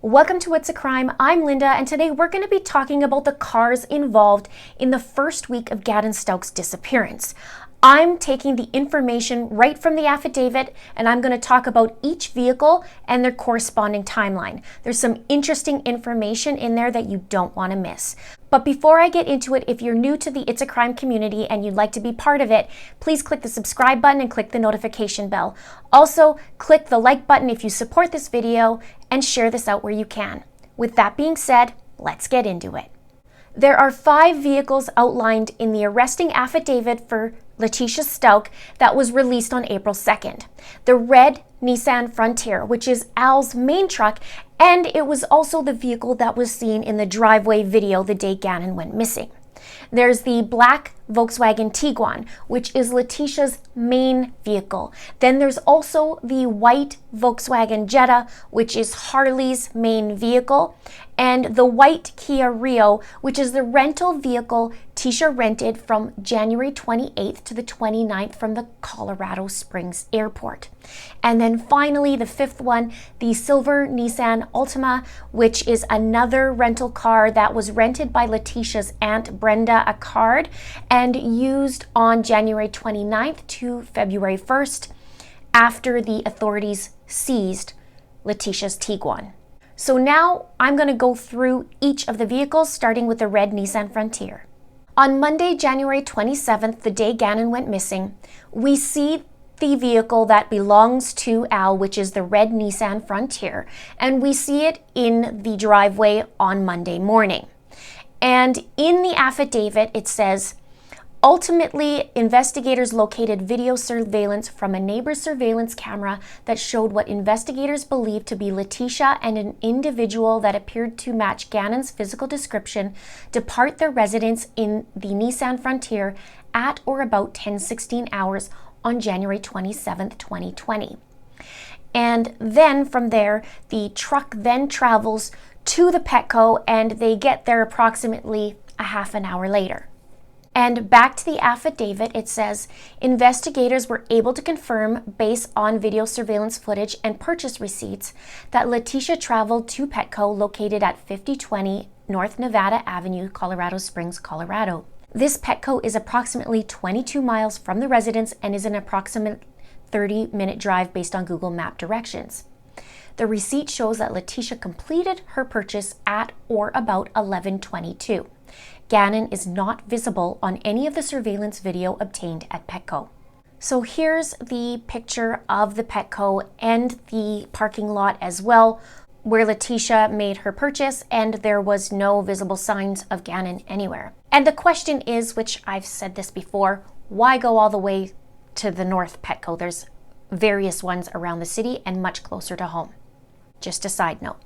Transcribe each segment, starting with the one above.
Welcome to It's a Crime. I'm Linda, and today we're going to be talking about the cars involved in the first week of Gannon Stauch's disappearance. I'm taking the information right from the affidavit, and I'm going to talk about each vehicle and their corresponding timeline. There's some interesting information in there that you don't want to miss. But before I get into it, if you're new to the It's a Crime community and you'd like to be part of it, please click the subscribe button and click the notification bell. Also, click the like button if you support this video and share this out where you can. With that being said, let's get into it. There are 5 vehicles outlined in the arresting affidavit for Letecia Stauch that was released on April 2nd. The red Nissan Frontier, which is Al's main truck, and it was also the vehicle that was seen in the driveway video the day Gannon went missing. There's the black Volkswagen Tiguan, which is Letecia's main vehicle. Then there's also the white Volkswagen Jetta, which is Harley's main vehicle, and the white Kia Rio, which is the rental vehicle Tecia rented from January 28th to the 29th from the Colorado Springs airport. And then finally, the 5th one, the silver Nissan Altima, which is another rental car that was rented by Letecia's aunt Brenda Acard and used on January 29th to February 1st after the authorities seized Letecia's Tiguan. So now I'm going to go through each of the vehicles, starting with the red Nissan Frontier. On Monday, January 27th, the day Gannon went missing, we see the vehicle that belongs to Al, which is the red Nissan Frontier, and we see it in the driveway on Monday morning. And in the affidavit, it says, ultimately, investigators located video surveillance from a neighbor's surveillance camera that showed what investigators believed to be Letecia and an individual that appeared to match Gannon's physical description depart their residence in the Nissan Frontier at or about 10:16 hours on January 27th, 2020. And then from there, the truck then travels to the Petco and they get there approximately a half an hour later. And back to the affidavit, it says, investigators were able to confirm, based on video surveillance footage and purchase receipts, that Letecia traveled to Petco located at 5020 North Nevada Avenue, Colorado Springs, Colorado. This Petco is approximately 22 miles from the residence and is an approximate 30-minute drive based on Google Map directions. The receipt shows that Letecia completed her purchase at or about 11:22. Gannon is not visible on any of the surveillance video obtained at Petco. So here's the picture of the Petco and the parking lot as well, where Letecia made her purchase, and there was no visible signs of Gannon anywhere. And the question is, which I've said this before, why go all the way to the North Petco? There's various ones around the city and much closer to home. Just a side note.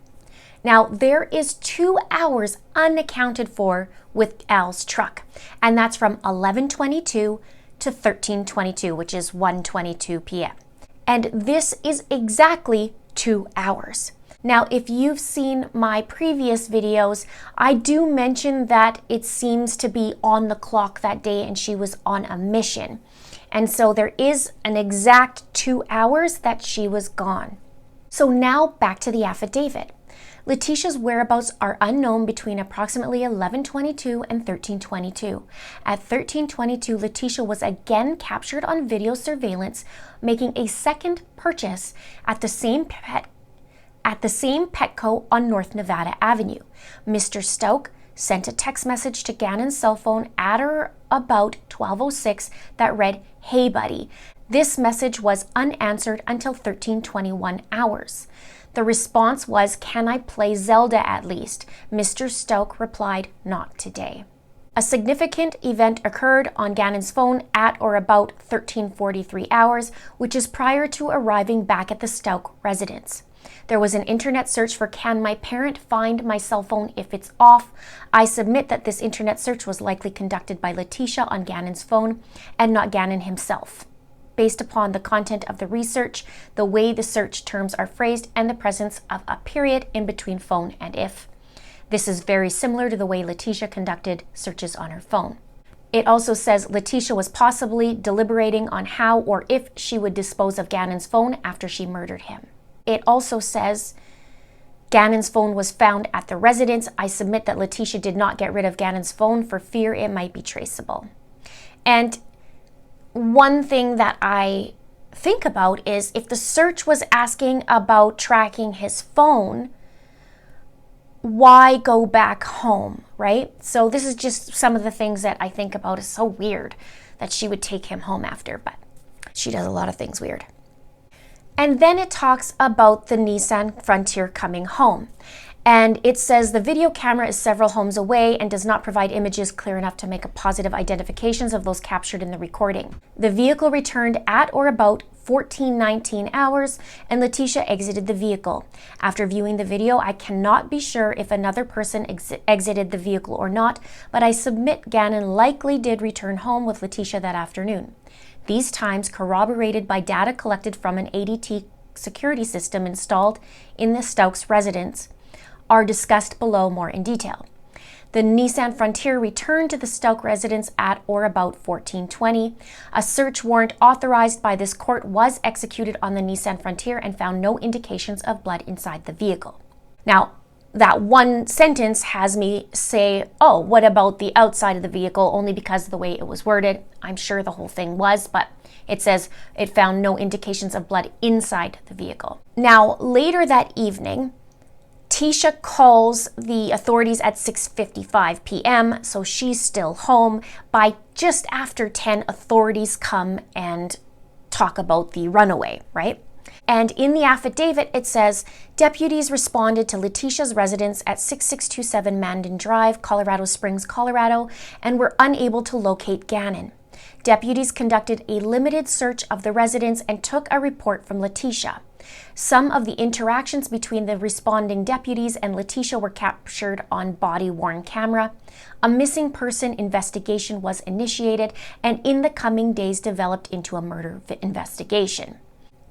Now, there is 2 hours unaccounted for with Al's truck, and that's from 11:22 to 13:22, which is 1:22 p.m. And this is exactly 2 hours. Now, if you've seen my previous videos, I do mention that it seems to be on the clock that day and she was on a mission. And so there is an exact 2 hours that she was gone. So now back to the affidavit. Letecia's whereabouts are unknown between approximately 11:22 and 13:22. At 13:22, Letecia was again captured on video surveillance making a second purchase at the same Petco on North Nevada Avenue. Mr. Stauch sent a text message to Gannon's cell phone at or about 12:06 that read, "Hey buddy." This message was unanswered until 13:21 hours. The response was, "Can I play Zelda at least?" Mr. Stauch replied, "Not today." A significant event occurred on Gannon's phone at or about 13:43 hours, which is prior to arriving back at the Stauch residence. There was an internet search for "Can my parent find my cell phone if it's off?" I submit that this internet search was likely conducted by Letecia on Gannon's phone and not Gannon himself. Based upon the content of the research, the way the search terms are phrased, and the presence of a period in between phone and if. This is very similar to the way Letecia conducted searches on her phone. It also says Letecia was possibly deliberating on how or if she would dispose of Gannon's phone after she murdered him. It also says Gannon's phone was found at the residence. I submit that Letecia did not get rid of Gannon's phone for fear it might be traceable. And one thing that I think about is if the search was asking about tracking his phone, why go back home, right? So this is just some of the things that I think about. It's so weird that she would take him home after, but she does a lot of things weird. And then it talks about the Nissan Frontier coming home. And it says the video camera is several homes away and does not provide images clear enough to make a positive identifications of those captured in the recording. The vehicle returned at or about 14:19 hours and Letecia exited the vehicle. After viewing the video, I cannot be sure if another person exited the vehicle or not, but I submit Gannon likely did return home with Letecia that afternoon. These times, corroborated by data collected from an ADT security system installed in the Stauch's residence, are discussed below more in detail. The Nissan Frontier returned to the Stauch residence at or about 14:20. A search warrant authorized by this court was executed on the Nissan Frontier and found no indications of blood inside the vehicle. Now, that one sentence has me say, oh, what about the outside of the vehicle, only because of the way it was worded. I'm sure the whole thing was, but it says it found no indications of blood inside the vehicle. Now, later that evening, Tecia calls the authorities at 6:55 p.m., so she's still home. By just after 10, authorities come and talk about the runaway, right? And in the affidavit, it says, deputies responded to Letecia's residence at 6627 Mandan Drive, Colorado Springs, Colorado, and were unable to locate Gannon. Deputies conducted a limited search of the residence and took a report from Letecia. Some of the interactions between the responding deputies and Letecia were captured on body-worn camera. A missing person investigation was initiated and in the coming days developed into a murder investigation.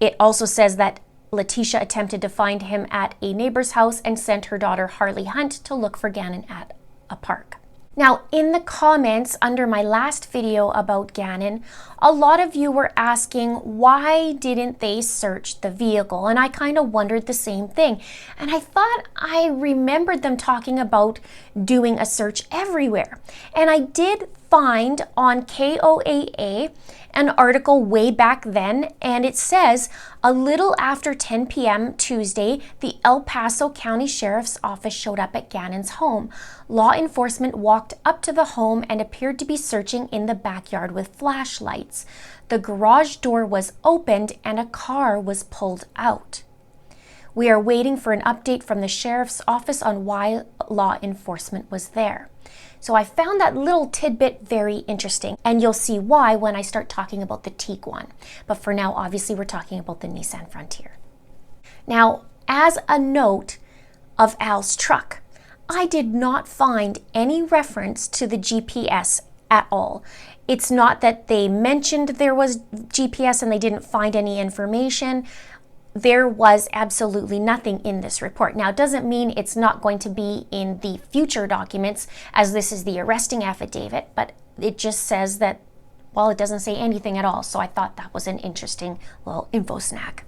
It also says that Letecia attempted to find him at a neighbor's house and sent her daughter Harley Hunt to look for Gannon at a park. Now, in the comments under my last video about Gannon, a lot of you were asking why didn't they search the vehicle? And I kind of wondered the same thing. And I thought I remembered them talking about doing a search everywhere. And I did find on KOAA an article way back then, and it says a little after 10 p.m. Tuesday, the El Paso County Sheriff's Office showed up at Gannon's home. Law enforcement walked up to the home and appeared to be searching in the backyard with flashlights. The garage door was opened and a car was pulled out. We are waiting for an update from the Sheriff's Office on why law enforcement was there. So I found that little tidbit very interesting, and you'll see why when I start talking about the Tiguan. But for now, obviously, we're talking about the Nissan Frontier. Now, as a note of Al's truck, I did not find any reference to the GPS at all. It's not that they mentioned there was GPS and they didn't find any information. There was absolutely nothing in this report. Now, it doesn't mean it's not going to be in the future documents, as this is the arresting affidavit, but it just says that, well, it doesn't say anything at all. So I thought that was an interesting little info snack.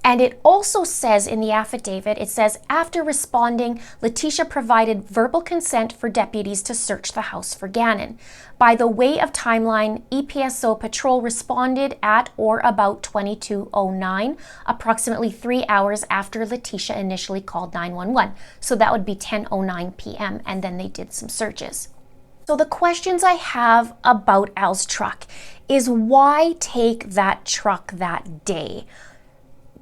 And it also says in the affidavit, it says, after responding, Letecia provided verbal consent for deputies to search the house for Gannon. By the way of timeline, EPSO patrol responded at or about 22:09, approximately 3 hours after Letecia initially called 911. So that would be 10:09 p.m. and then they did some searches. So the questions I have about Al's truck is why take that truck that day?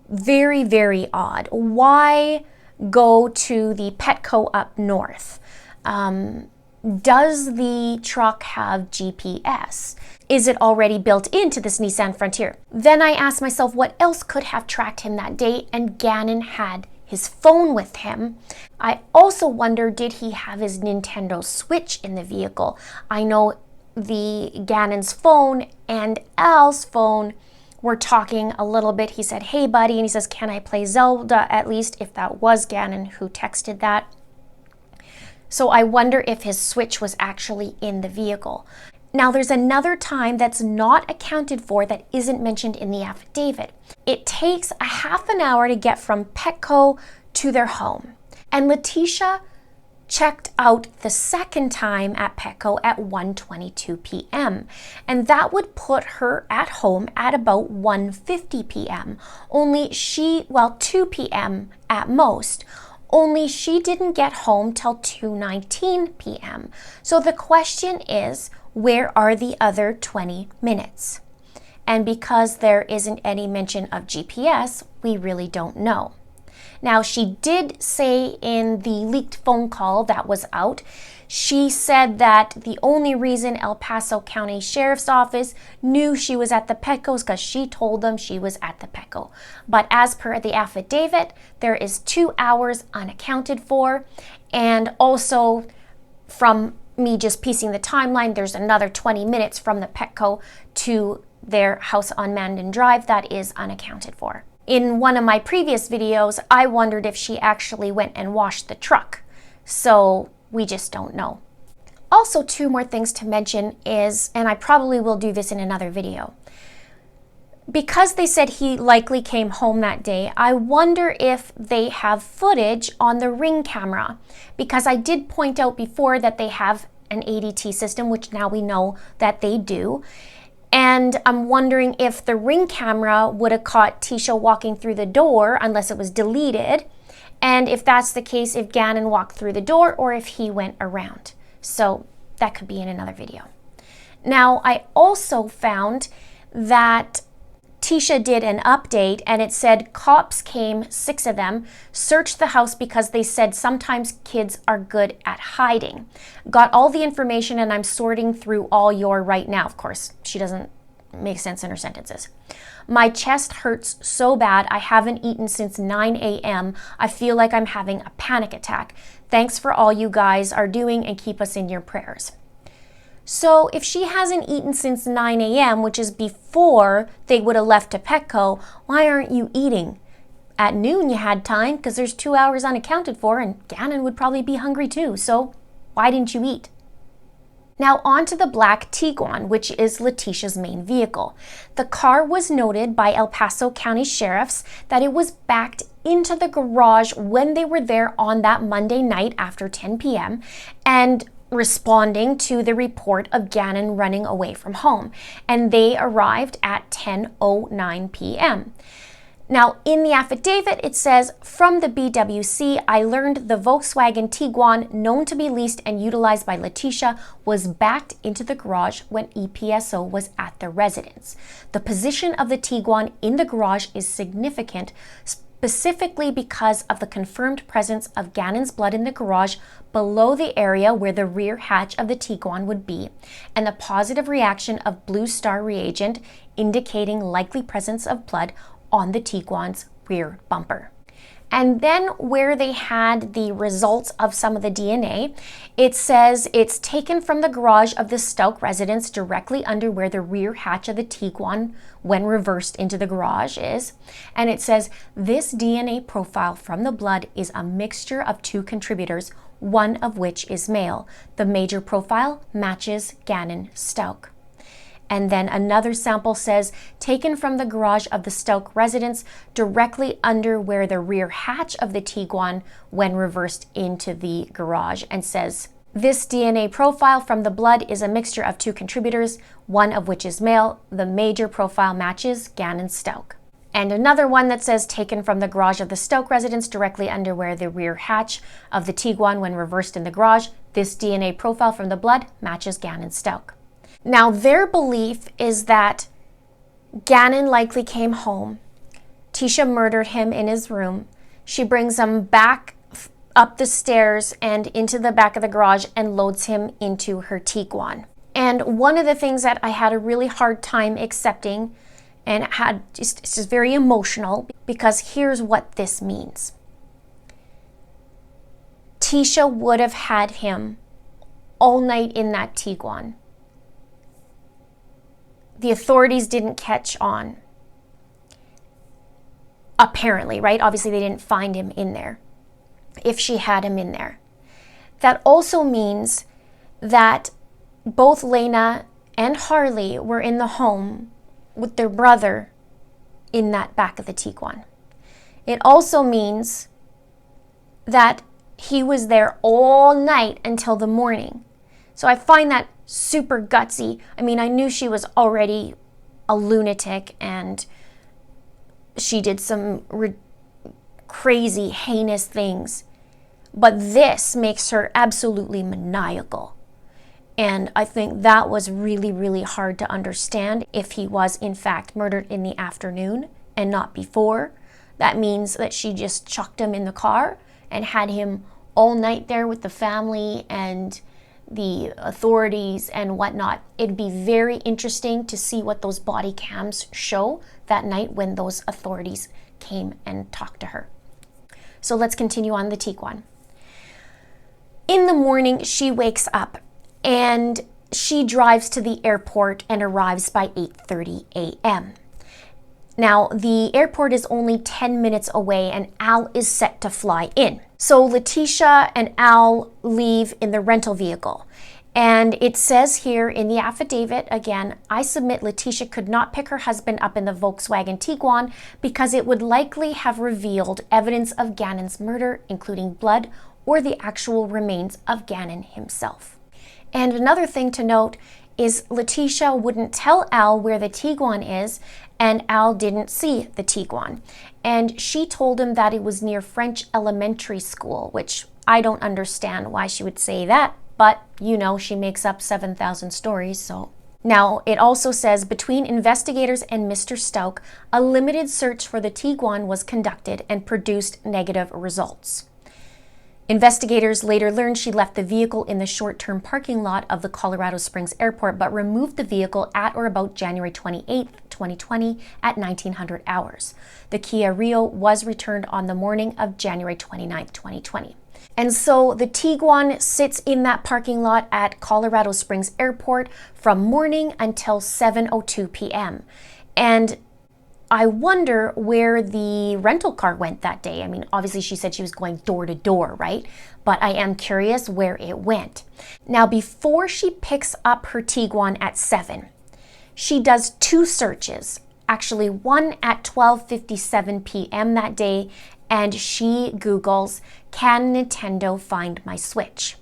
Very, very odd. Why go to the Petco up north? Does the truck have GPS? Is it already built into this Nissan Frontier? Then I asked myself what else could have tracked him that day, and Gannon had his phone with him. I also wonder, did he have his Nintendo Switch in the vehicle? I know the Gannon's phone and Al's phone were talking a little bit. He said, hey buddy, and he says, can I play Zelda at least, if that was Gannon who texted that. So I wonder if his Switch was actually in the vehicle. Now there's another time that's not accounted for that isn't mentioned in the affidavit. It takes a half an hour to get from Petco to their home. And Letecia checked out the second time at Petco at 1:22 p.m. and that would put her at home at about 1:50 p.m. 2 p.m. at most. Only she didn't get home till 2:19 p.m. So the question is, where are the other 20 minutes? And because there isn't any mention of GPS, we really don't know. Now, she did say in the leaked phone call that was out, she said that the only reason El Paso County Sheriff's Office knew she was at the Petco is because she told them she was at the Petco. But as per the affidavit, there is 2 hours unaccounted for. And also from me just piecing the timeline, there's another 20 minutes from the Petco to their house on Mandan Drive that is unaccounted for. In one of my previous videos, I wondered if she actually went and washed the truck. So we just don't know. Also, 2 more things to mention is, and I probably will do this in another video, because they said he likely came home that day, I wonder if they have footage on the Ring camera, because I did point out before that they have an ADT system, which now we know that they do. And I'm wondering if the Ring camera would have caught Tecia walking through the door, unless it was deleted. And if that's the case, if Gannon walked through the door or if he went around. So that could be in another video. Now, I also found that Tecia did an update and it said cops came, 6 of them, searched the house because they said sometimes kids are good at hiding. Got all the information and I'm sorting through all your right now. Of course, she doesn't make sense in her sentences. My chest hurts so bad. I haven't eaten since 9 a.m. I feel like I'm having a panic attack. Thanks for all you guys are doing and keep us in your prayers. So if she hasn't eaten since 9 a.m., which is before they would have left to Petco, why aren't you eating? At noon you had time because there's 2 hours unaccounted for and Gannon would probably be hungry too. So why didn't you eat? Now on to the black Tiguan, which is Letecia's main vehicle. The car was noted by El Paso County Sheriffs that it was backed into the garage when they were there on that Monday night after 10 p.m. and responding to the report of Gannon running away from home, and they arrived at 10:09 p.m. Now, in the affidavit, it says, from the BWC, I learned the Volkswagen Tiguan, known to be leased and utilized by Letecia, was backed into the garage when EPSO was at the residence. The position of the Tiguan in the garage is significant, specifically because of the confirmed presence of Gannon's blood in the garage below the area where the rear hatch of the Tiguan would be, and the positive reaction of Blue Star reagent indicating likely presence of blood on the Tiguan's rear bumper. And then where they had the results of some of the DNA, it says it's taken from the garage of the Stauch residence directly under where the rear hatch of the Tiguan when reversed into the garage is. And it says this DNA profile from the blood is a mixture of 2 contributors, one of which is male. The major profile matches Gannon Stauch. And then another sample says, taken from the garage of the Stauch residence directly under where the rear hatch of the Tiguan when reversed into the garage, and says, this DNA profile from the blood is a mixture of 2 contributors, one of which is male. The major profile matches Gannon Stauch. And another one that says, taken from the garage of the Stauch residence directly under where the rear hatch of the Tiguan when reversed in the garage. This DNA profile from the blood matches Gannon Stauch. Now, their belief is that Gannon likely came home. Tecia murdered him in his room. She brings him back up the stairs and into the back of the garage and loads him into her Tiguan. And one of the things that I had a really hard time accepting, and it's just very emotional, because here's what this means. Tecia would have had him all night in that Tiguan. The authorities didn't catch on. Apparently, right? Obviously, they didn't find him in there. If she had him in there. That also means that both Lena and Harley were in the home with their brother in that back of the Tiguan. It also means that he was there all night until the morning. So I find that super gutsy. I mean, I knew she was already a lunatic and she did some crazy, heinous things. But this makes her absolutely maniacal. And I think that was really, really hard to understand. If he was, in fact, murdered in the afternoon and not before, that means that she just chucked him in the car and had him all night there with the family and the authorities and whatnot. It'd be very interesting to see what those body cams show that night when those authorities came and talked to her. So let's continue on the Tiguan. In the morning, she wakes up and she drives to the airport and arrives by 8:30 a.m. Now, the airport is only 10 minutes away and Al is set to fly in. So Letecia and Al leave in the rental vehicle. And it says here in the affidavit, again, I submit Letecia could not pick her husband up in the Volkswagen Tiguan because it would likely have revealed evidence of Gannon's murder, including blood or the actual remains of Gannon himself. And another thing to note is Letecia wouldn't tell Al where the Tiguan is, and Al didn't see the Tiguan. And she told him that it was near French elementary school, which I don't understand why she would say that, but you know, she makes up 7,000 stories, so. Now, it also says, between investigators and Mr. Stauch, a limited search for the Tiguan was conducted and produced negative results. Investigators later learned she left the vehicle in the short-term parking lot of the Colorado Springs Airport, but removed the vehicle at or about January 28, 2020 at 1900 hours. The Kia Rio was returned on the morning of January 29, 2020. And so the Tiguan sits in that parking lot at Colorado Springs Airport from morning until 7:02 p.m. And I wonder where the rental car went that day. I mean, obviously she said she was going door to door, right? But I am curious where it went. Now, before she picks up her Tiguan at 7, she does 2 searches. Actually, one at 12:57 p.m. that day, and she Googles, can Nintendo find my Switch?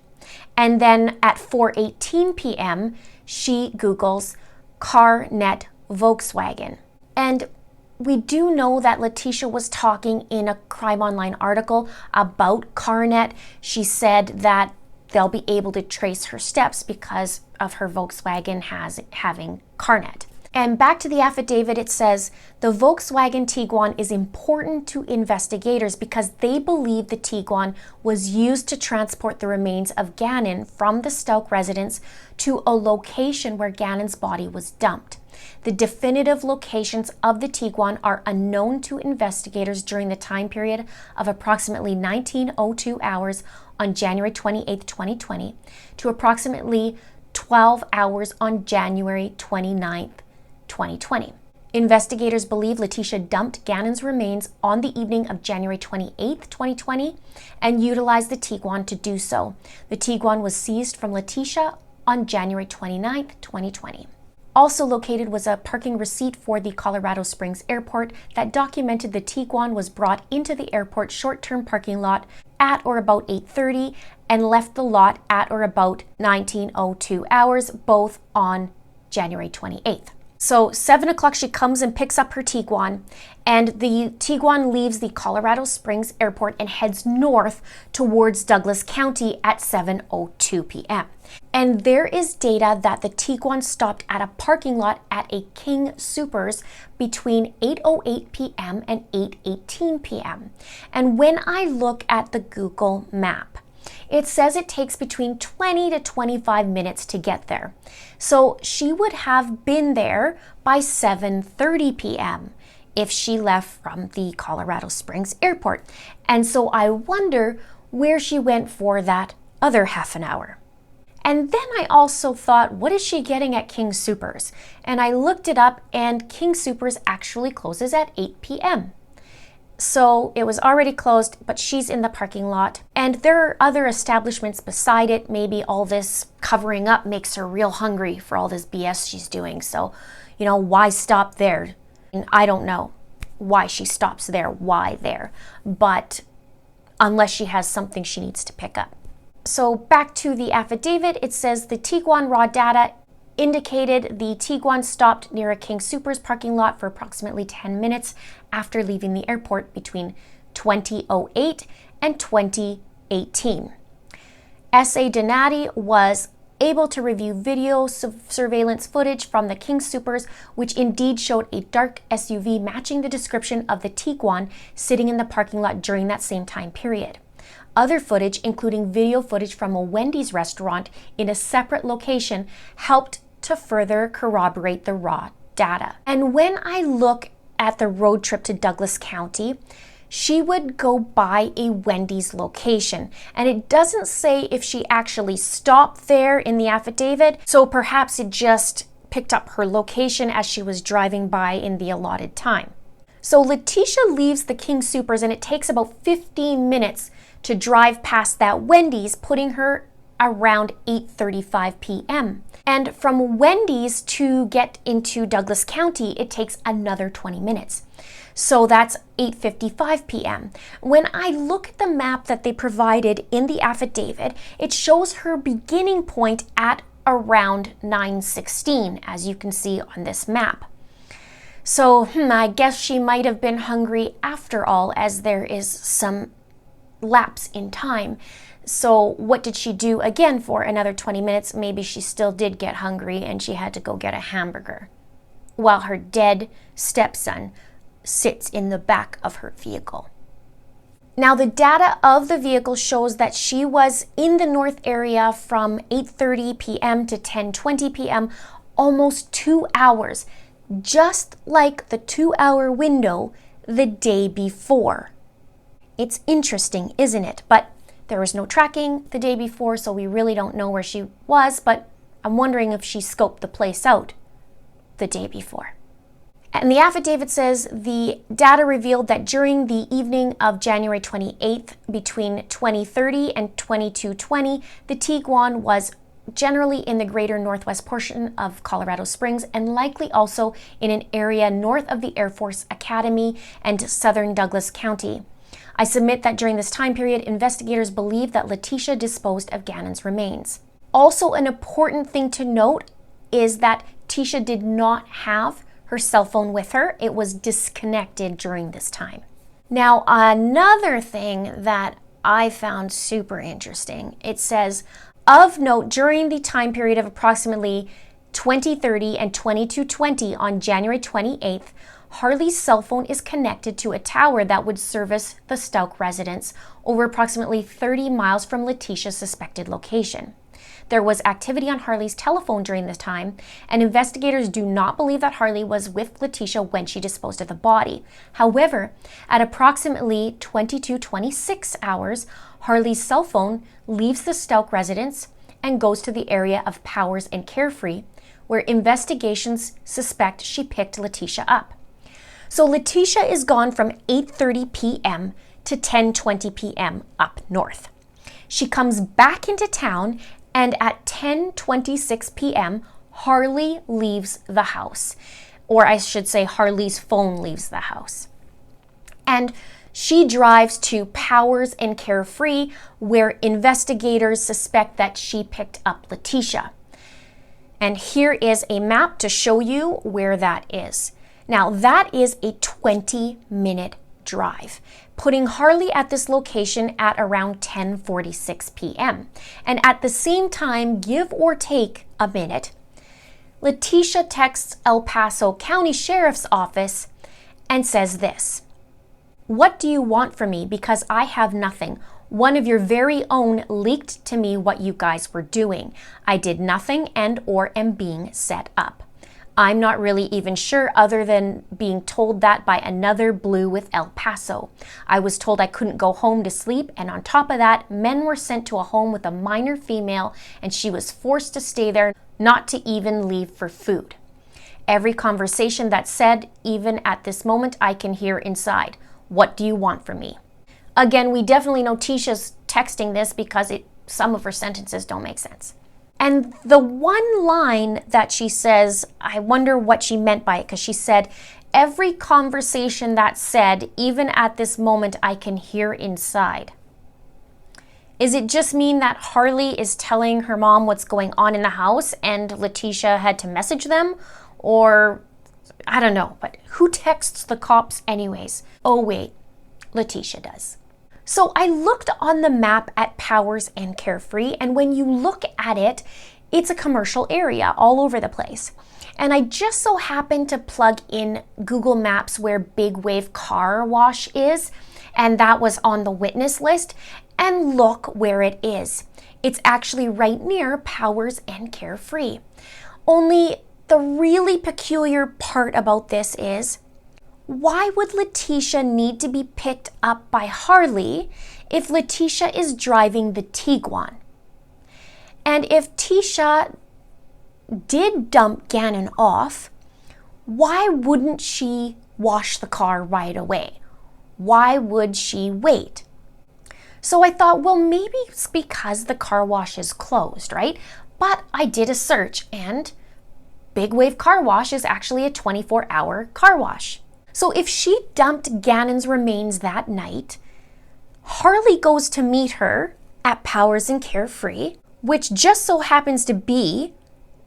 And then at 4:18 p.m., she Googles, CarNet Volkswagen. And we do know that Letecia was talking in a Crime Online article about CarNet. She said that they'll be able to trace her steps because of her Volkswagen having CarNet. And back to the affidavit, it says, the Volkswagen Tiguan is important to investigators because they believe the Tiguan was used to transport the remains of Gannon from the Stauch residence to a location where Gannon's body was dumped. The definitive locations of the Tiguan are unknown to investigators during the time period of approximately 19:02 hours on January 28, 2020 to approximately 12 hours on January 29, 2020. Investigators believe Letecia dumped Gannon's remains on the evening of January 28, 2020 and utilized the Tiguan to do so. The Tiguan was seized from Letecia on January 29, 2020. Also located was a parking receipt for the Colorado Springs Airport that documented the Tiguan was brought into the airport short-term parking lot at or about 8:30 and left the lot at or about 19:02 hours, both on January 28th. So 7 o'clock she comes and picks up her Tiguan, and the Tiguan leaves the Colorado Springs Airport and heads north towards Douglas County at 7:02 p.m. And there is data that the Tiguan stopped at a parking lot at a King Soopers between 8:08 p.m. and 8:18 p.m. And when I look at the Google map, it says it takes between 20 to 25 minutes to get there. So she would have been there by 7:30 p.m. if she left from the Colorado Springs Airport. And so I wonder where she went for that other half an hour. And then I also thought, what is she getting at King Soopers? And I looked it up, and King Soopers actually closes at 8 p.m. So it was already closed, but she's in the parking lot. And there are other establishments beside it. Maybe all this covering up makes her real hungry for all this BS she's doing. So, you know, why stop there? And I don't know why she stops there, why there. But unless she has something she needs to pick up. So back to the affidavit, it says the Tiguan raw data indicated the Tiguan stopped near a King Soopers parking lot for approximately 10 minutes after leaving the airport between 2008 and 2018. S.A. Donati was able to review video surveillance footage from the King Soopers, which indeed showed a dark SUV matching the description of the Tiguan sitting in the parking lot during that same time period. Other footage, including video footage from a Wendy's restaurant in a separate location, helped to further corroborate the raw data. And when I look at the road trip to Douglas County, she would go by a Wendy's location, and it doesn't say if she actually stopped there in the affidavit, so perhaps it just picked up her location as she was driving by in the allotted time. So Letecia leaves the King Soopers, and it takes about 15 minutes to drive past that Wendy's, putting her around 8:35 p.m. And from Wendy's to get into Douglas County, it takes another 20 minutes. So that's 8:55 p.m. When I look at the map that they provided in the affidavit, it shows her beginning point at around 9:16, as you can see on this map. So I guess she might have been hungry after all, as there is some lapse in time. So what did she do again for another 20 minutes? Maybe she still did get hungry and she had to go get a hamburger, while her dead stepson sits in the back of her vehicle. Now, the data of the vehicle shows that she was in the north area from 8:30 p.m. to 10:20 p.m., almost 2 hours, just like the 2-hour window the day before. It's interesting, isn't it? But there was no tracking the day before, so we really don't know where she was, but I'm wondering if she scoped the place out the day before. And the affidavit says the data revealed that during the evening of January 28th, between 20:30 and 22:20, the Tiguan was generally in the greater northwest portion of Colorado Springs, and likely also in an area north of the Air Force Academy and southern Douglas County. I submit that during this time period, investigators believe that Letecia disposed of Gannon's remains. Also, an important thing to note is that Tecia did not have her cell phone with her. It was disconnected during this time. Now, another thing that I found super interesting, it says, of note, during the time period of approximately 20:30 and 22:20 on January 28th, Harley's cell phone is connected to a tower that would service the Stauch residence over approximately 30 miles from Letecia's suspected location. There was activity on Harley's telephone during this time, and investigators do not believe that Harley was with Letecia when she disposed of the body. However, at approximately 22:26 hours, Harley's cell phone leaves the Stauch residence and goes to the area of Powers and Carefree, where investigations suspect she picked Letecia up. So Letecia is gone from 8:30 p.m. to 10:20 p.m. up north. She comes back into town, and at 10:26 p.m., Harley leaves the house. Or I should say Harley's phone leaves the house. And she drives to Powers and Carefree, where investigators suspect that she picked up Letecia. And here is a map to show you where that is. Now, that is a 20-minute drive, putting Harley at this location at around 10:46 p.m. And at the same time, give or take a minute, Letecia texts El Paso County Sheriff's Office and says this: "What do you want from me? Because I have nothing. One of your very own leaked to me what you guys were doing. I did nothing and or am being set up. I'm not really even sure, other than being told that by another blue with El Paso. I was told I couldn't go home to sleep, and on top of that, men were sent to a home with a minor female, and she was forced to stay there, not to even leave for food. Every conversation that's said, even at this moment, I can hear inside. What do you want from me?" Again, we definitely know Tecia's texting this because some of her sentences don't make sense. And the one line that she says, I wonder what she meant by it, because she said, every conversation that's said, even at this moment, I can hear inside. Is it just mean that Harley is telling her mom what's going on in the house and Letecia had to message them? Or, I don't know, but who texts the cops anyways? Oh wait, Letecia does. So I looked on the map at Powers and Carefree, and when you look at it, it's a commercial area all over the place. And I just so happened to plug in Google Maps where Big Wave Car Wash is, and that was on the witness list, and look where it is. It's actually right near Powers and Carefree. Only the really peculiar part about this is, why would Letecia need to be picked up by Harley if Letecia is driving the Tiguan? And if Tecia did dump Gannon off, why wouldn't she wash the car right away? Why would she wait? So I thought, well, maybe it's because the car wash is closed, right? But I did a search, and Big Wave Car Wash is actually a 24-hour car wash. So if she dumped Gannon's remains that night, Harley goes to meet her at Powers and Carefree, which just so happens to be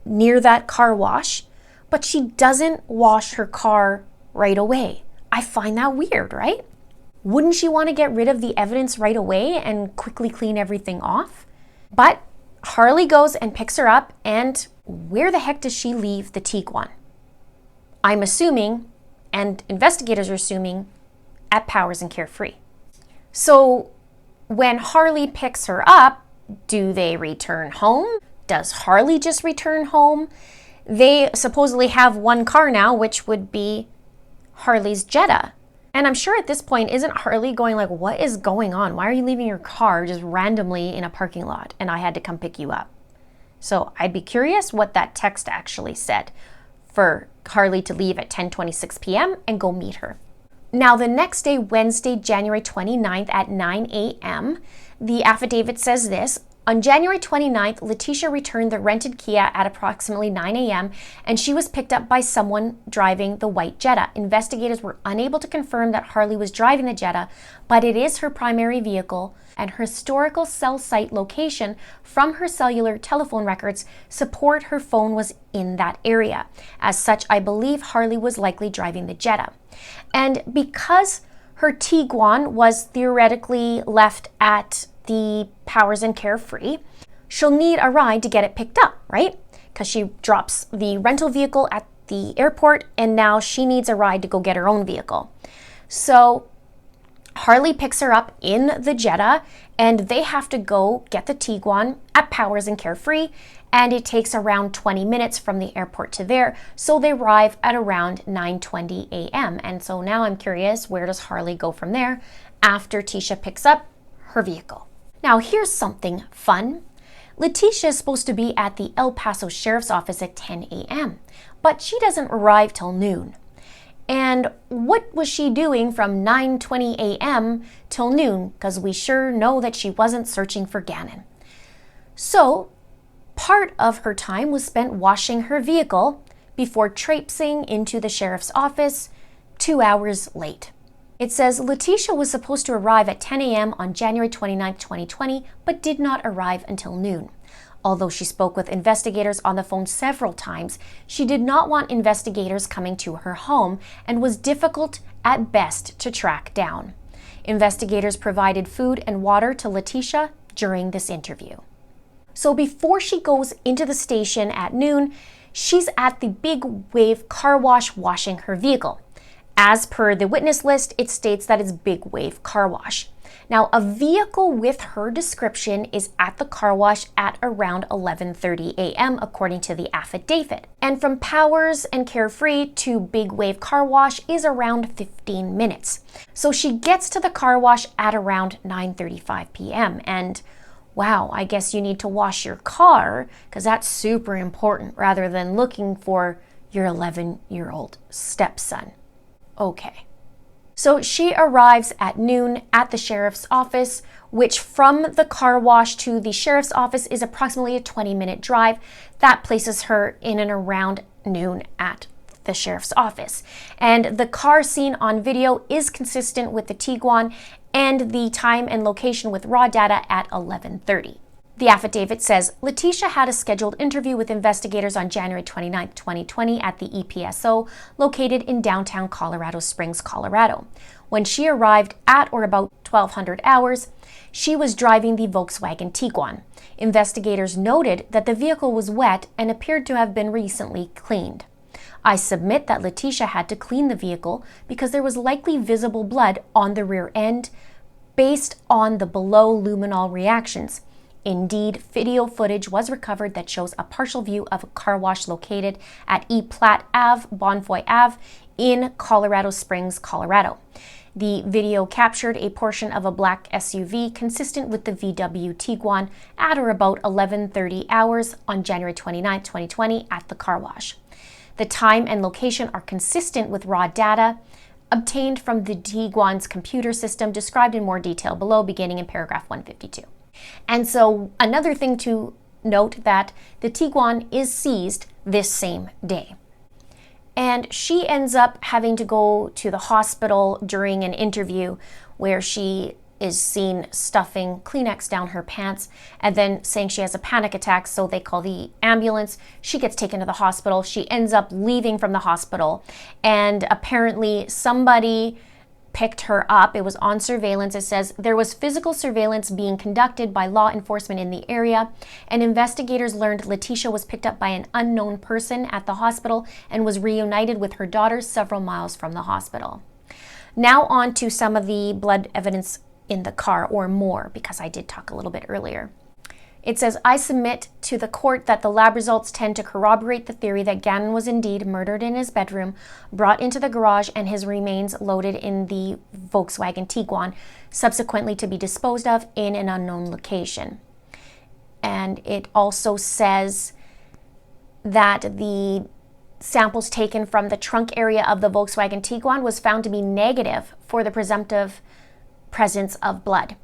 near that car wash, but she doesn't wash her car right away. I find that weird, right? Wouldn't she want to get rid of the evidence right away and quickly clean everything off? But Harley goes and picks her up, and where the heck does she leave the Tiguan? I'm assuming, and investigators are assuming, at Powers and Carefree. So when Harley picks her up, do they return home? Does Harley just return home? They supposedly have one car now, which would be Harley's Jetta. And I'm sure at this point, isn't Harley going like, what is going on? Why are you leaving your car just randomly in a parking lot and I had to come pick you up? So I'd be curious what that text actually said for Harley to leave at 10:26 p.m. and go meet her. Now the next day, Wednesday, January 29th at 9 a.m., the affidavit says this: on January 29th, Letecia returned the rented Kia at approximately 9 a.m. and she was picked up by someone driving the white Jetta. Investigators were unable to confirm that Harley was driving the Jetta, but it is her primary vehicle, and her historical cell site location from her cellular telephone records support her phone was in that area. As such, I believe Harley was likely driving the Jetta. And because her Tiguan was theoretically left at the Powers and Carefree, she'll need a ride to get it picked up, right? Because she drops the rental vehicle at the airport and now she needs a ride to go get her own vehicle. So Harley picks her up in the Jetta and they have to go get the Tiguan at Powers and Carefree, and it takes around 20 minutes from the airport to there. So they arrive at around 9:20 a.m. And so now I'm curious, where does Harley go from there after Tecia picks up her vehicle? Now here's something fun. Letecia is supposed to be at the El Paso Sheriff's Office at 10 a.m., but she doesn't arrive till noon. And what was she doing from 9:20 a.m. till noon? Because we sure know that she wasn't searching for Gannon. So part of her time was spent washing her vehicle before traipsing into the sheriff's office 2 hours late. It says Letecia was supposed to arrive at 10 a.m. on January 29, 2020, but did not arrive until noon. Although she spoke with investigators on the phone several times, she did not want investigators coming to her home and was difficult at best to track down. Investigators provided food and water to Letecia during this interview. So before she goes into the station at noon, she's at the Big Wave Car Wash washing her vehicle. As per the witness list, it states that it's Big Wave Car Wash. Now, a vehicle with her description is at the car wash at around 11:30 a.m. according to the affidavit. And from Powers and Carefree to Big Wave Car Wash is around 15 minutes. So she gets to the car wash at around 9:35 p.m. And wow, I guess you need to wash your car because that's super important rather than looking for your 11-year-old stepson. Okay. So she arrives at noon at the sheriff's office, which from the car wash to the sheriff's office is approximately a 20-minute drive. That places her in and around noon at the sheriff's office. And the car seen on video is consistent with the Tiguan, and the time and location with raw data at 11:30. The affidavit says Letecia had a scheduled interview with investigators on January 29, 2020 at the EPSO located in downtown Colorado Springs, Colorado. When she arrived at or about 1200 hours, she was driving the Volkswagen Tiguan. Investigators noted that the vehicle was wet and appeared to have been recently cleaned. I submit that Letecia had to clean the vehicle because there was likely visible blood on the rear end based on the below luminol reactions. Indeed, video footage was recovered that shows a partial view of a car wash located at E. Platt Ave, Bonfoy Ave in Colorado Springs, Colorado. The video captured a portion of a black SUV consistent with the VW Tiguan at or about 11:30 hours on January 29, 2020 at the car wash. The time and location are consistent with raw data obtained from the Tiguan's computer system described in more detail below, beginning in paragraph 152. And so another thing to note that the Tiguan is seized this same day. And she ends up having to go to the hospital during an interview where she is seen stuffing Kleenex down her pants and then saying she has a panic attack, so they call the ambulance. She gets taken to the hospital. She ends up leaving from the hospital, and apparently somebody picked her up. It was on surveillance. It says there was physical surveillance being conducted by law enforcement in the area, and investigators learned Letecia was picked up by an unknown person at the hospital and was reunited with her daughter several miles from the hospital. Now on to some of the blood evidence in the car, or more, because I did talk a little bit earlier. It says, I submit to the court that the lab results tend to corroborate the theory that Gannon was indeed murdered in his bedroom, brought into the garage, and his remains loaded in the Volkswagen Tiguan, subsequently to be disposed of in an unknown location. And it also says that the samples taken from the trunk area of the Volkswagen Tiguan was found to be negative for the presumptive presence of blood.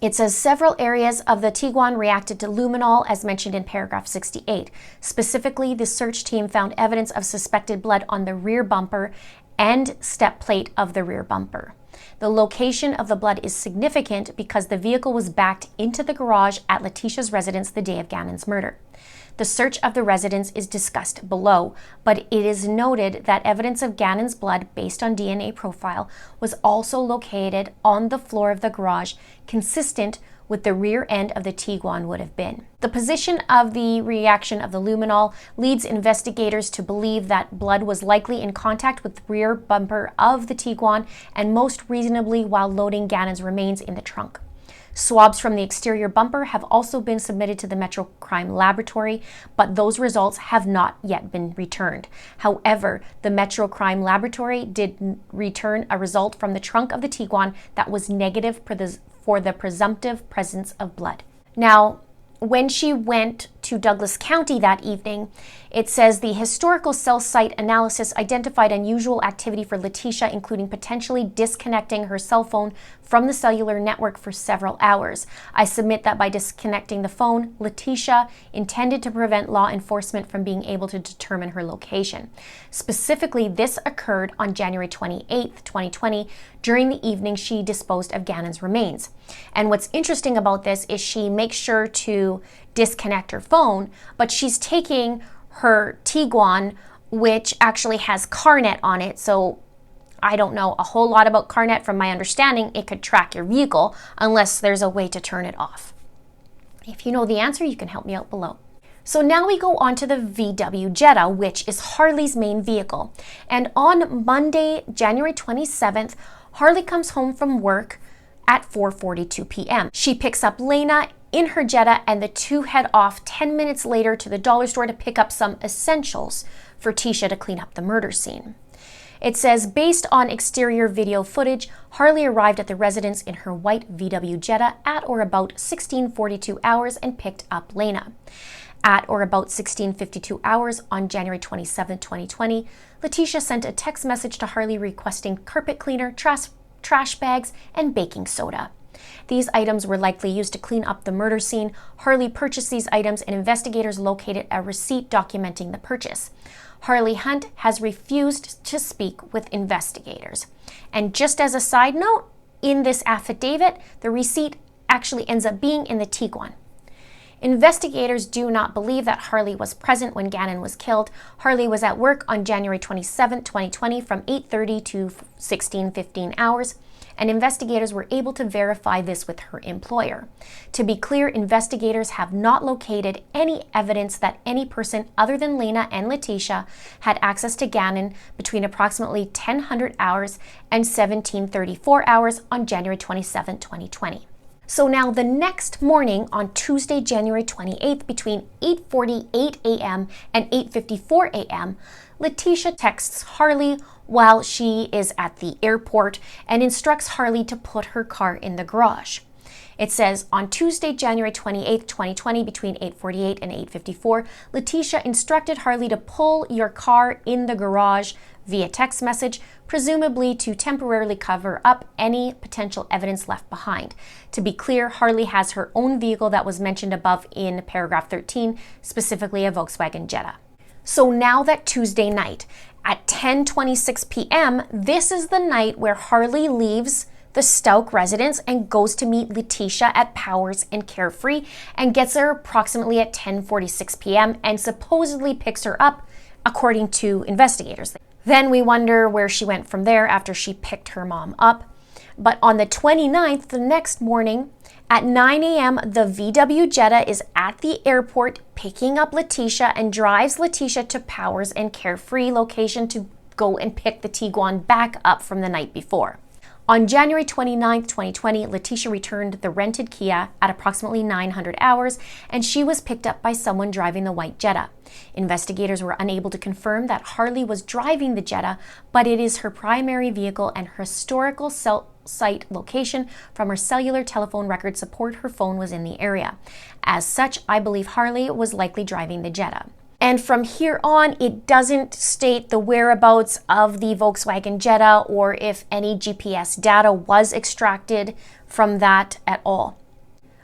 It says several areas of the Tiguan reacted to luminol, as mentioned in paragraph 68. Specifically, the search team found evidence of suspected blood on the rear bumper and step plate of the rear bumper. The location of the blood is significant because the vehicle was backed into the garage at Letecia's residence the day of Gannon's murder. The search of the residence is discussed below, but it is noted that evidence of Gannon's blood based on DNA profile was also located on the floor of the garage, consistent with the rear end of the Tiguan would have been. The position of the reaction of the luminol leads investigators to believe that blood was likely in contact with the rear bumper of the Tiguan, and most reasonably while loading Gannon's remains in the trunk. Swabs from the exterior bumper have also been submitted to the Metro Crime Laboratory, but those results have not yet been returned. However, the Metro Crime Laboratory did return a result from the trunk of the Tiguan that was negative for the presumptive presence of blood. Now, when she went to Douglas County that evening, it says the historical cell site analysis identified unusual activity for Letecia, including potentially disconnecting her cell phone from the cellular network for several hours. I submit that by disconnecting the phone, Letecia intended to prevent law enforcement from being able to determine her location. Specifically, this occurred on January 28, 2020, during the evening she disposed of Gannon's remains. And what's interesting about this is she makes sure to disconnect her phone, but she's taking her Tiguan, which actually has CarNet on it. So I don't know a whole lot about CarNet. From my understanding, it could track your vehicle unless there's a way to turn it off. If you know the answer, you can help me out below. So now we go on to the VW Jetta, which is Harley's main vehicle. And on Monday, January 27th, Harley comes home from work at 4:42 p.m. She picks up Lena in her Jetta, and the two head off 10 minutes later to the dollar store to pick up some essentials for Tecia to clean up the murder scene. It says, based on exterior video footage, Harley arrived at the residence in her white VW Jetta at or about 16:42 hours and picked up Lena. At or about 16:52 hours on January 27, 2020, Letecia sent a text message to Harley requesting carpet cleaner, trash bags, and baking soda. These items were likely used to clean up the murder scene. Harley purchased these items, and investigators located a receipt documenting the purchase. Harley Hunt has refused to speak with investigators. And just as a side note, in this affidavit, the receipt actually ends up being in the Tiguan. Investigators do not believe that Harley was present when Gannon was killed. Harley was at work on January 27, 2020 from 8:30 to 16:15 hours, and investigators were able to verify this with her employer. To be clear, investigators have not located any evidence that any person other than Lena and Letecia had access to Gannon between approximately 10:00 hours and 17:34 hours on January 27, 2020. So now the next morning on Tuesday, January 28th, between 8:48 a.m. and 8:54 a.m., Letecia texts Harley while she is at the airport and instructs Harley to put her car in the garage. It says, on Tuesday, January 28th, 2020, between 8:48 and 8:54, Letecia instructed Harley to pull your car in the garage via text message, presumably to temporarily cover up any potential evidence left behind. To be clear, Harley has her own vehicle that was mentioned above in paragraph 13, specifically a Volkswagen Jetta. So now that Tuesday night at 10:26 p.m., this is the night where Harley leaves the Stauch residence and goes to meet Letecia at Powers and Carefree and gets there approximately at 10:46 p.m. and supposedly picks her up, according to investigators. Then we wonder where she went from there after she picked her mom up. But on the 29th, the next morning, at 9 a.m., the VW Jetta is at the airport picking up Letecia and drives Letecia to Powers and Carefree location to go and pick the Tiguan back up from the night before. On January 29th, 2020, Letecia returned the rented Kia at approximately 900 hours, and she was picked up by someone driving the white Jetta. Investigators were unable to confirm that Harley was driving the Jetta, but it is her primary vehicle, and her historical site location from her cellular telephone records support her phone was in the area. As such, I believe Harley was likely driving the Jetta. And from here on, it doesn't state the whereabouts of the Volkswagen Jetta or if any GPS data was extracted from that at all.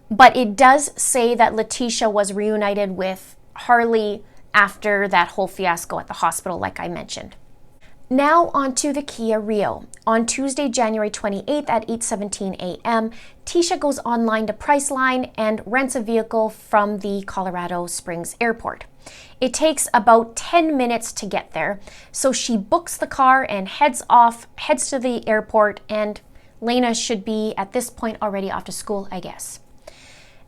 But it does say that Letecia was reunited with Harley after that whole fiasco at the hospital, like I mentioned. Now on to the Kia Rio. On Tuesday, January 28th at 8:17 a.m., Tecia goes online to Priceline and rents a vehicle from the Colorado Springs airport. It takes about 10 minutes to get there, so she books the car and heads to the airport, and Lena should be at this point already off to school, I guess.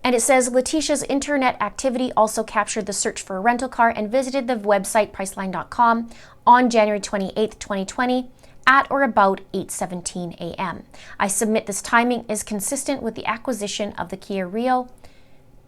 And it says Letecia's internet activity also captured the search for a rental car and visited the website priceline.com on January 28, 2020 at or about 8:17 a.m. I submit this timing is consistent with the acquisition of the Kia Rio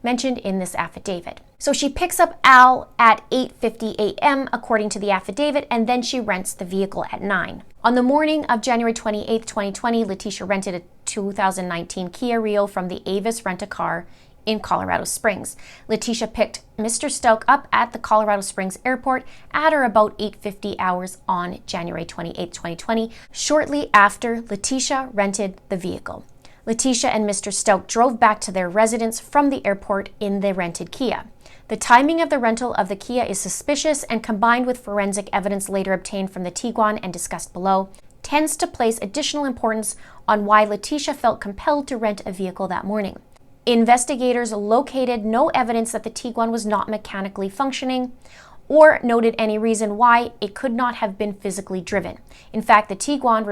mentioned in this affidavit. So she picks up Al at 8:50 a.m. according to the affidavit, and then she rents the vehicle at 9. On the morning of January 28, 2020, Letecia rented a 2019 Kia Rio from the Avis Rent-A-Car in Colorado Springs. Letecia picked Mr. Stauch up at the Colorado Springs airport at or about 8:50 hours on January 28, 2020, shortly after Letecia rented the vehicle. Letecia and Mr. Stauch drove back to their residence from the airport in the rented Kia. The timing of the rental of the Kia is suspicious, and combined with forensic evidence later obtained from the Tiguan and discussed below, tends to place additional importance on why Letecia felt compelled to rent a vehicle that morning. Investigators located no evidence that the Tiguan was not mechanically functioning or noted any reason why it could not have been physically driven. In fact, the Tiguan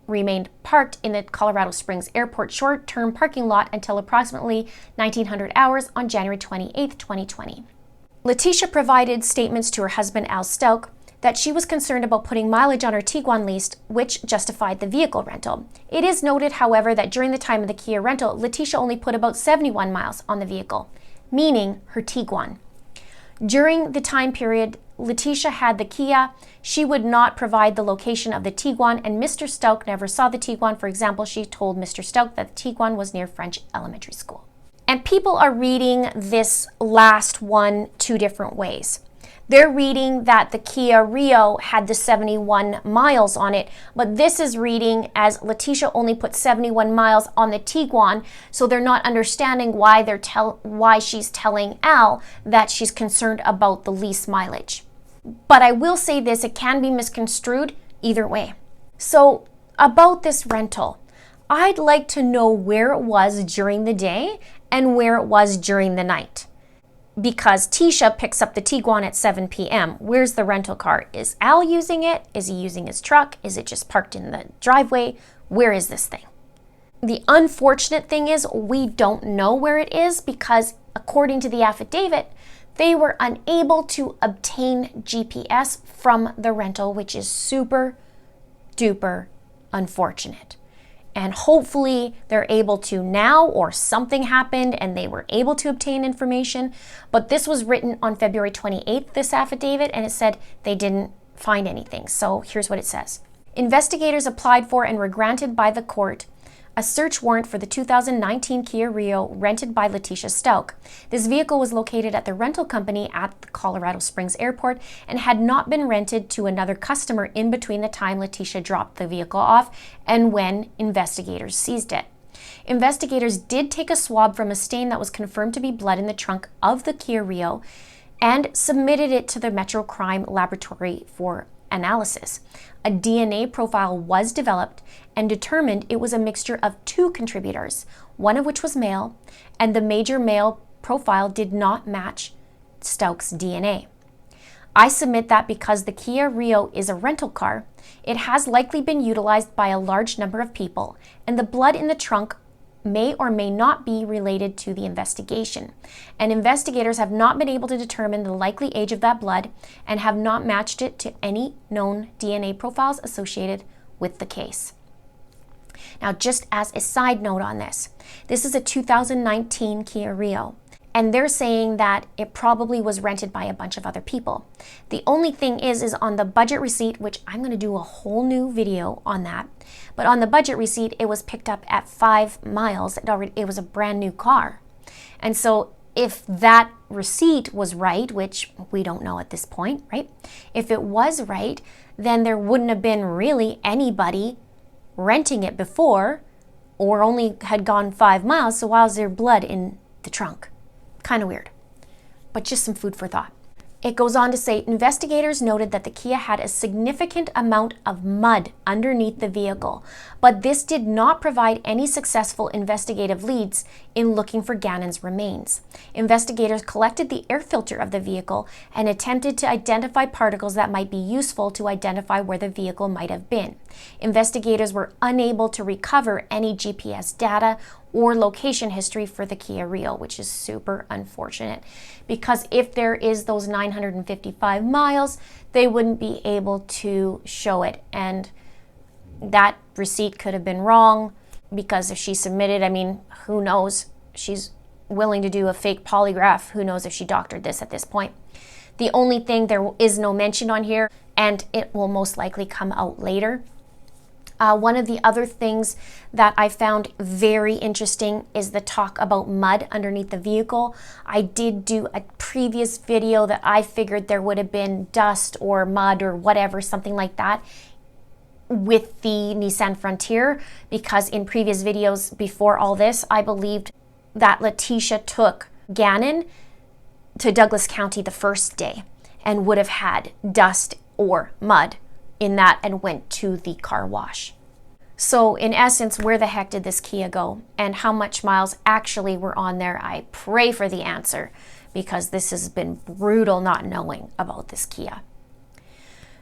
remained parked in the Colorado Springs Airport short-term parking lot until approximately 1900 hours on January 28, 2020. Letecia provided statements to her husband, Al Stauch, that she was concerned about putting mileage on her Tiguan lease, which justified the vehicle rental. It is noted, however, that during the time of the Kia rental, Letecia only put about 71 miles on the vehicle, meaning her Tiguan. During the time period Letecia had the Kia, she would not provide the location of the Tiguan, and Mr. Stauch never saw the Tiguan. For example, she told Mr. Stauch that the Tiguan was near French Elementary School. And people are reading this last one two different ways. They're reading that the Kia Rio had the 71 miles on it, but this is reading as Letecia only put 71 miles on the Tiguan, so they're not understanding why she's telling Al that she's concerned about the lease mileage. But I will say this, it can be misconstrued either way. So about this rental, I'd like to know where it was during the day and where it was during the night. Because Tecia picks up the Tiguan at 7 p.m. Where's the rental car? Is Al using it? Is he using his truck? Is it just parked in the driveway? Where is this thing? The unfortunate thing is we don't know where it is because according to the affidavit, they were unable to obtain GPS from the rental, which is super duper unfortunate. And hopefully they're able to now, or something happened and they were able to obtain information. But this was written on February 28th, this affidavit, and it said they didn't find anything. So here's what it says. Investigators applied for and were granted by the court a search warrant for the 2019 Kia Rio rented by Letecia Stauch. This vehicle was located at the rental company at the Colorado Springs Airport and had not been rented to another customer in between the time Letecia dropped the vehicle off and when investigators seized it. Investigators did take a swab from a stain that was confirmed to be blood in the trunk of the Kia Rio and submitted it to the Metro Crime Laboratory for analysis. A DNA profile was developed and determined it was a mixture of two contributors, one of which was male, and the major male profile did not match Stauch's DNA. I submit that because the Kia Rio is a rental car, it has likely been utilized by a large number of people, and the blood in the trunk may or may not be related to the investigation. And investigators have not been able to determine the likely age of that blood and have not matched it to any known DNA profiles associated with the case. Now, just as a side note on this is a 2019 Kia Rio, and they're saying that it probably was rented by a bunch of other people. The only thing is on the budget receipt, which I'm going to do a whole new video on that, but on the budget receipt, it was picked up at 5 miles. It was a brand new car. And so if that receipt was right, which we don't know at this point, right? If it was right, then there wouldn't have been really anybody renting it before or only had gone 5 miles. So why is there blood in the trunk? Kind of weird, but just some food for thought. It goes on to say, investigators noted that the Kia had a significant amount of mud underneath the vehicle, but this did not provide any successful investigative leads in looking for Gannon's remains. Investigators collected the air filter of the vehicle and attempted to identify particles that might be useful to identify where the vehicle might have been. Investigators were unable to recover any GPS data or location history for the Kia Rio, which is super unfortunate because if there is those 955 miles, they wouldn't be able to show it. And that receipt could have been wrong because if she submitted, I mean, who knows? She's willing to do a fake polygraph. Who knows if she doctored this at this point? The only thing, there is no mention on here, and it will most likely come out later. One of the other things that I found very interesting is the talk about mud underneath the vehicle. I did do a previous video that I figured there would have been dust or mud or whatever, something like that, with the Nissan Frontier, because in previous videos before all this, I believed that Letecia took Gannon to Douglas County the first day and would have had dust or mud in that and went to the car wash. So in essence, where the heck did this Kia go and how much miles actually were on there? I pray for the answer because this has been brutal not knowing about this Kia.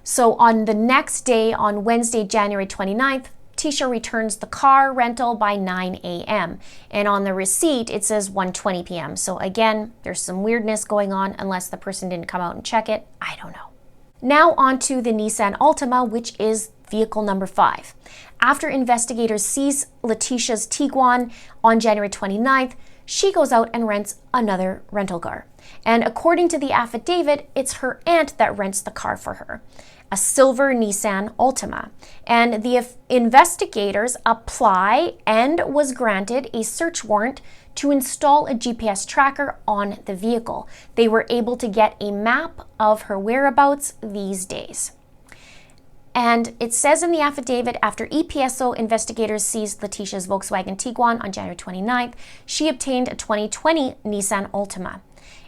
So on the next day, on Wednesday, January 29th, Tecia returns the car rental by 9 a.m. And on the receipt, it says 1:20 p.m. So again, there's some weirdness going on unless the person didn't come out and check it. I don't know. Now on to the Nissan Altima, which is vehicle number 5. After investigators seize Letecia's Tiguan on January 29th, she goes out and rents another rental car. And according to the affidavit, it's her aunt that rents the car for her, a silver Nissan Altima. And the investigators apply and was granted a search warrant to install a GPS tracker on the vehicle. They were able to get a map of her whereabouts these days. And it says in the affidavit, after EPSO investigators seized Letecia's Volkswagen Tiguan on January 29th, she obtained a 2020 Nissan Altima.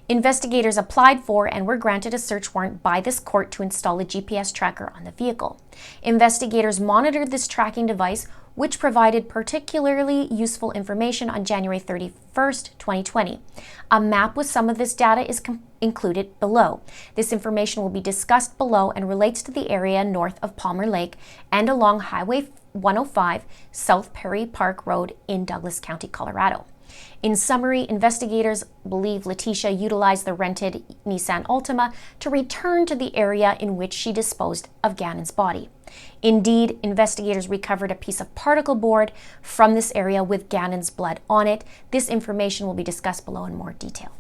Investigators applied for and were granted a search warrant by this court to install a GPS tracker on the vehicle. Investigators monitored this tracking device which provided particularly useful information on January 31st, 2020. A map with some of this data is included below. This information will be discussed below and relates to the area north of Palmer Lake and along Highway 105, South Perry Park Road in Douglas County, Colorado. In summary, investigators believe Letecia utilized the rented Nissan Altima to return to the area in which she disposed of Gannon's body. Indeed, investigators recovered a piece of particle board from this area with Gannon's blood on it. This information will be discussed below in more detail.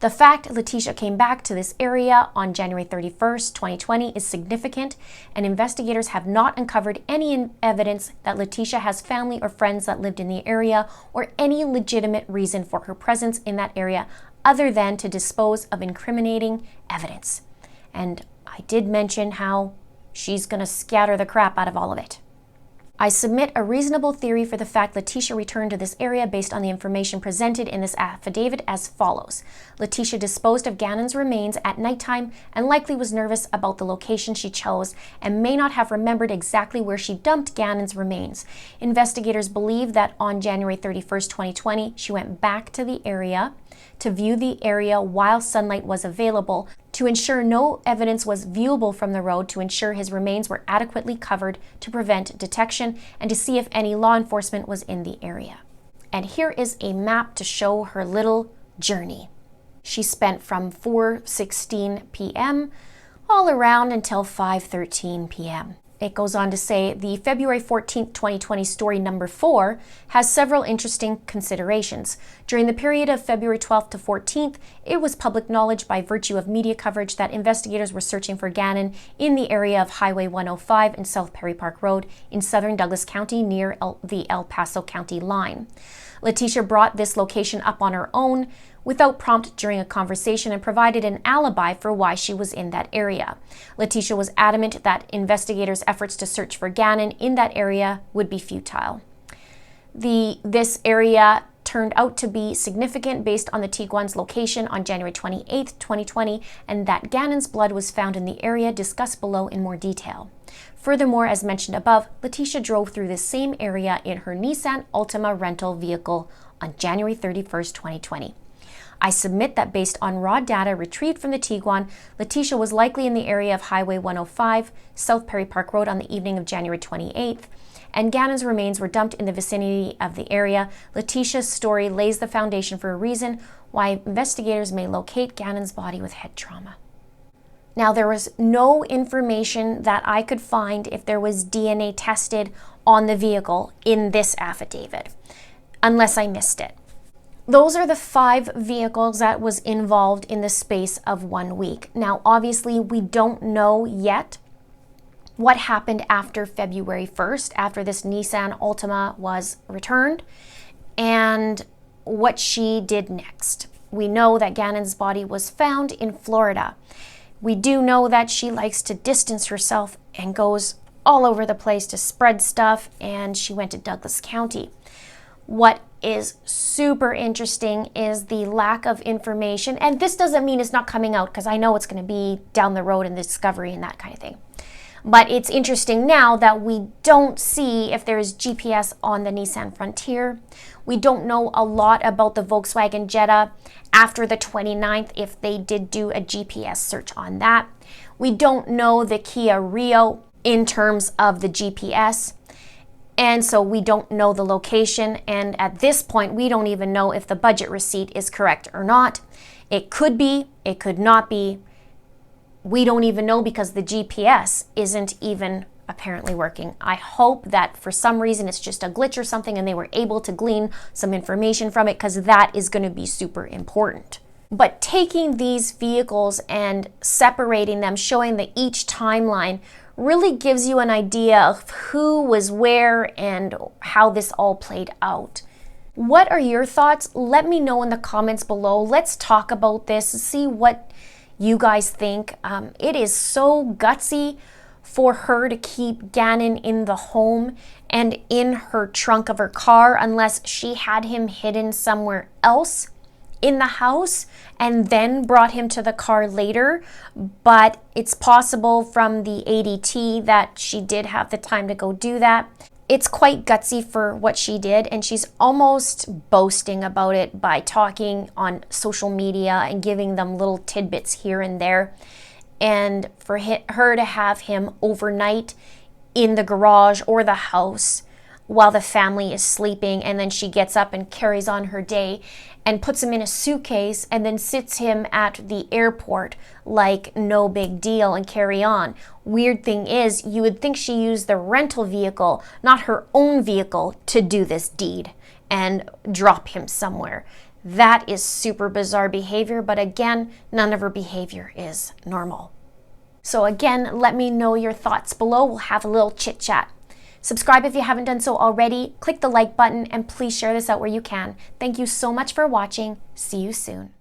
The fact Letecia came back to this area on January 31st, 2020 is significant, and investigators have not uncovered any evidence that Letecia has family or friends that lived in the area or any legitimate reason for her presence in that area other than to dispose of incriminating evidence. And I did mention how she's going to scatter the crap out of all of it. I submit a reasonable theory for the fact Letecia returned to this area based on the information presented in this affidavit as follows. Letecia disposed of Gannon's remains at nighttime and likely was nervous about the location she chose and may not have remembered exactly where she dumped Gannon's remains. Investigators believe that on January 31st, 2020, she went back to the area to view the area while sunlight was available, to ensure no evidence was viewable from the road, to ensure his remains were adequately covered to prevent detection, and to see if any law enforcement was in the area. And here is a map to show her little journey. She spent from 4:16 p.m. all around until 5:13 p.m. It goes on to say the February 14th, 2020 story number 4 has several interesting considerations. During the period of February 12th to 14th, it was public knowledge by virtue of media coverage that investigators were searching for Gannon in the area of Highway 105 and South Perry Park Road in southern Douglas County near the El Paso County line. Letecia brought this location up on her own without prompt during a conversation and provided an alibi for why she was in that area. Letecia was adamant that investigators' efforts to search for Gannon in that area would be futile. This area turned out to be significant based on the Tiguan's location on January 28, 2020, and that Gannon's blood was found in the area discussed below in more detail. Furthermore, as mentioned above, Letecia drove through this same area in her Nissan Altima rental vehicle on January 31st, 2020. I submit that based on raw data retrieved from the Tiguan, Letecia was likely in the area of Highway 105, South Perry Park Road on the evening of January 28th, and Gannon's remains were dumped in the vicinity of the area. Letecia's story lays the foundation for a reason why investigators may locate Gannon's body with head trauma. Now, there was no information that I could find if there was DNA tested on the vehicle in this affidavit, unless I missed it. Those are the 5 vehicles that was involved in the space of 1 week. Now, obviously, we don't know yet what happened after February 1st, after this Nissan Altima was returned, and what she did next. We know that Gannon's body was found in Florida. We do know that she likes to distance herself and goes all over the place to spread stuff, and she went to Douglas County. What is super interesting is the lack of information, and this doesn't mean it's not coming out, because I know it's going to be down the road in the discovery and that kind of thing. But it's interesting now that we don't see if there is GPS on the Nissan Frontier. We don't know a lot about the Volkswagen Jetta after the 29th, if they did do a GPS search on that. We don't know the Kia Rio in terms of the GPS. And so we don't know the location, and at this point we don't even know if the budget receipt is correct or not. It could be, it could not be. We don't even know because the GPS isn't even apparently working. I hope that for some reason it's just a glitch or something and they were able to glean some information from it, because that is going to be super important. But taking these vehicles and separating them, showing the each timeline, really gives you an idea of who was where and how this all played out. What are your thoughts? Let me know in the comments below. Let's talk about this, see what you guys think. It is so gutsy for her to keep Gannon in the home and in her trunk of her car, unless she had him hidden somewhere else in the house and then brought him to the car later. But it's possible from the ADT that she did have the time to go do that. It's quite gutsy for what she did, and she's almost boasting about it by talking on social media and giving them little tidbits here and there. And for her to have him overnight in the garage or the house while the family is sleeping, and then she gets up and carries on her day and puts him in a suitcase and then sits him at the airport like no big deal and carry on. Weird thing is, you would think she used the rental vehicle, not her own vehicle, to do this deed and drop him somewhere. That is super bizarre behavior, but again, none of her behavior is normal. So again, let me know your thoughts below. We'll have a little chit chat. Subscribe if you haven't done so already. Click the like button and please share this out where you can. Thank you so much for watching. See you soon.